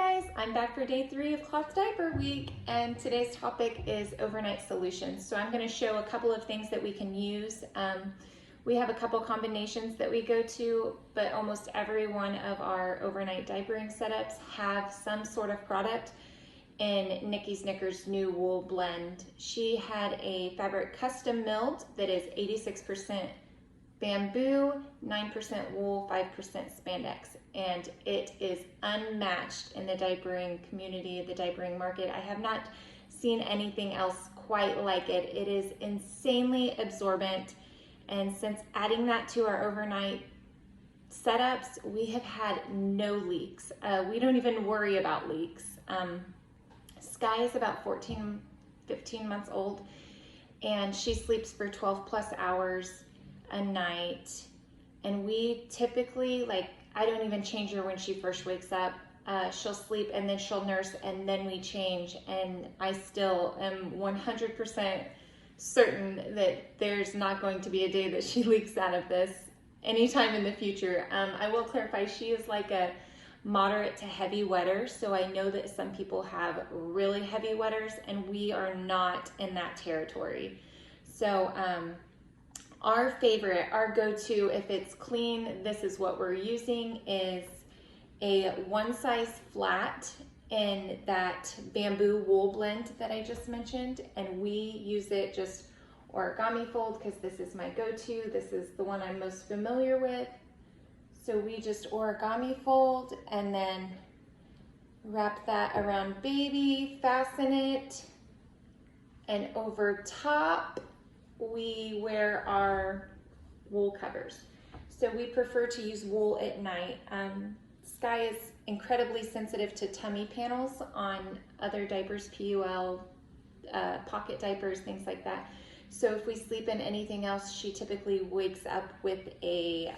guys, I'm back for day 3 of cloth diaper week, and today's topic is overnight solutions. So I'm going to show a couple of things that we can use. We have a couple combinations that we go to, but almost every one of our overnight diapering setups have some sort of product in Nikki's Knickers new wool blend. She had a fabric custom milled that is 86% bamboo, 9% wool, 5% spandex, and it is unmatched in the diapering community, the diapering market. I have not seen anything else quite like it. It is insanely absorbent, and since adding that to our overnight setups, we have had no leaks. We don't even worry about leaks. Sky is about 15 months old, and she sleeps for 12 plus hours a night, and we typically, I don't even change her when she first wakes up. She'll sleep and then she'll nurse and then we change, and I still am 100% certain that there's not going to be a day that she leaks out of this anytime in the future. I will clarify, she is like a moderate to heavy wetter, so I know that some people have really heavy wetters and we are not in that territory. So our favorite, our go-to, if it's clean, this is what we're using, is a one size flat in that bamboo wool blend that I just mentioned, and we use it just origami fold because this is my go-to. This is the one I'm most familiar with. So we just origami fold and then wrap that around baby, fasten it, and over top we wear our wool covers. So we prefer to use wool at night. Sky is incredibly sensitive to tummy panels on other diapers, PUL, pocket diapers, things like that. So if we sleep in anything else, she typically wakes up with a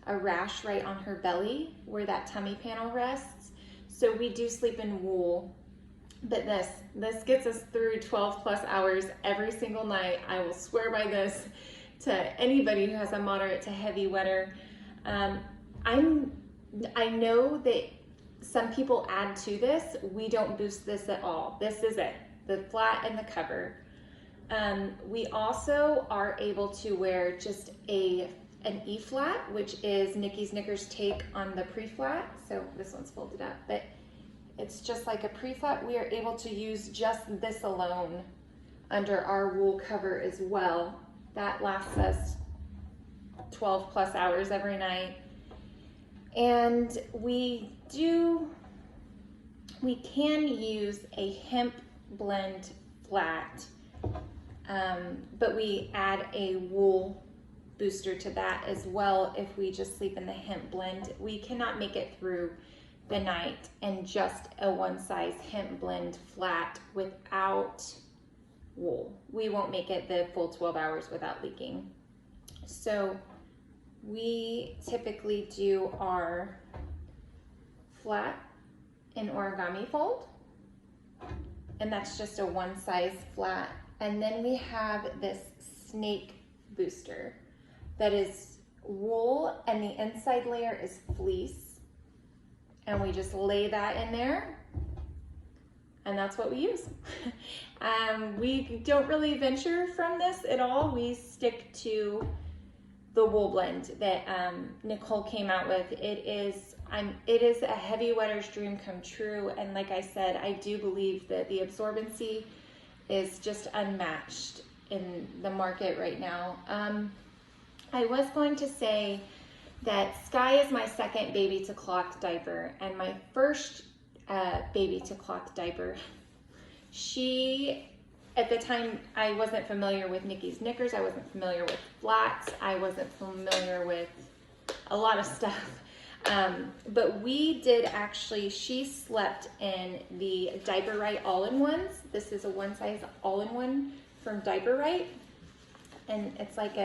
rash right on her belly where that tummy panel rests. So we do sleep in wool. But this gets us through 12 plus hours every single night. I will swear by this to anybody who has a moderate to heavy wetter. I know that some people add to this. We don't boost this at all. This is it, the flat and the cover. We also are able to wear just an E-flat, which is Nikki's Knickers' take on the pre-flat. So this one's folded up, but it's just like a pre-flat. We are able to use just this alone under our wool cover as well. That lasts us 12 plus hours every night. And we can use a hemp blend flat, but we add a wool booster to that as well if we just sleep in the hemp blend. We cannot make it through the night and just a one size hemp blend flat without wool. We won't make it the full 12 hours without leaking. So we typically do our flat in origami fold, and that's just a one size flat. And then we have this snake booster that is wool and the inside layer is fleece. And we just lay that in there, and that's what we use. We don't really venture from this at all. We stick to the wool blend that Nicole came out with. It is a heavy wetter's dream come true, and like I said, I do believe that the absorbency is just unmatched in the market right now. I was going to say that Sky is my second baby to cloth diaper, and my first baby to cloth diaper, at the time, I wasn't familiar with Nikki's Knickers, I wasn't familiar with flats, I wasn't familiar with a lot of stuff. But we did actually, she slept in the Diaper Right all-in-ones. This is a one size all-in-one from Diaper Right, and it's like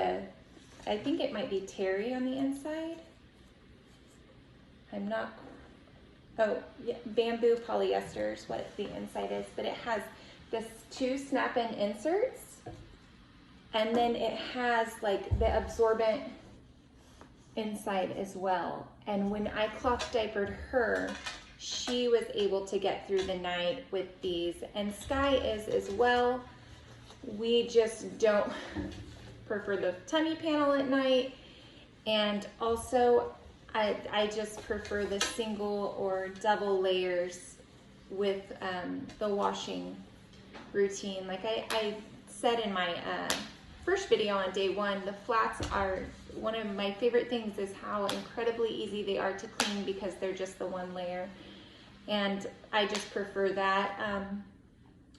I think it might be terry on the inside. Bamboo polyester is what the inside is, but it has this 2 snap-in inserts, and then it has like the absorbent inside as well. And when I cloth diapered her, she was able to get through the night with these, and Sky is as well. We just don't prefer the tummy panel at night, and also I just prefer the single or double layers with the washing routine. Like I said in my first video on day one, the flats are one of my favorite things, is how incredibly easy they are to clean because they're just the one layer, and I just prefer that.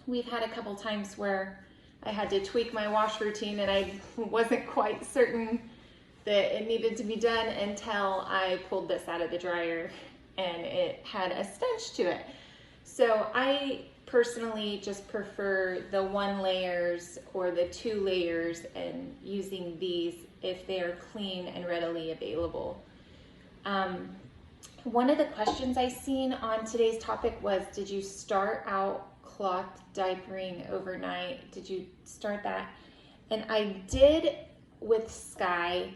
We've had a couple times where I had to tweak my wash routine and I wasn't quite certain that it needed to be done until I pulled this out of the dryer and it had a stench to it. So I personally just prefer the 1 layers or the 2 layers, and using these if they are clean and readily available. One of the questions I seen on today's topic was, did you start out cloth diapering overnight? Did you start that? And I did with Sky,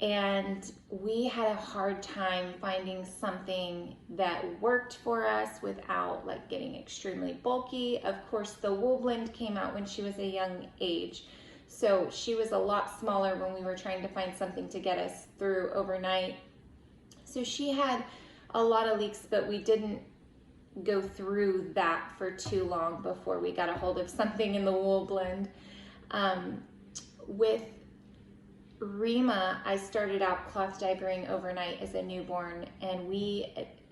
and we had a hard time finding something that worked for us without like getting extremely bulky. Of course, the wool blend came out when she was a young age, so she was a lot smaller when we were trying to find something to get us through overnight. So she had a lot of leaks, but we didn't go through that for too long before we got a hold of something in the wool blend. With Rima, I started out cloth diapering overnight as a newborn, and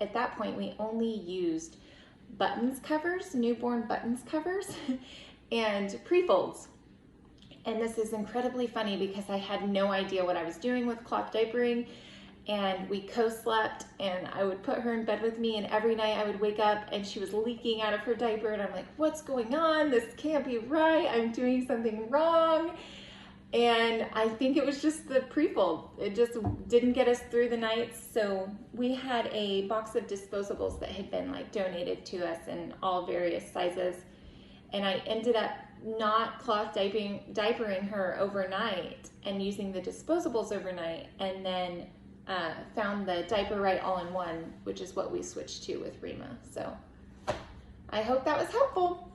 at that point we only used buttons covers, newborn buttons covers, and pre-folds. And this is incredibly funny because I had no idea what I was doing with cloth diapering, and we co-slept, and I would put her in bed with me, and every night I would wake up and she was leaking out of her diaper, and I'm like, what's going on? This can't be right. I'm doing something wrong. And I think it was just the pre-fold. It just didn't get us through the night. So we had a box of disposables that had been like donated to us in all various sizes. And I ended up not cloth diapering her overnight and using the disposables overnight, and then found the Diaper Right all-in-one, which is what we switched to with Rima. So I hope that was helpful.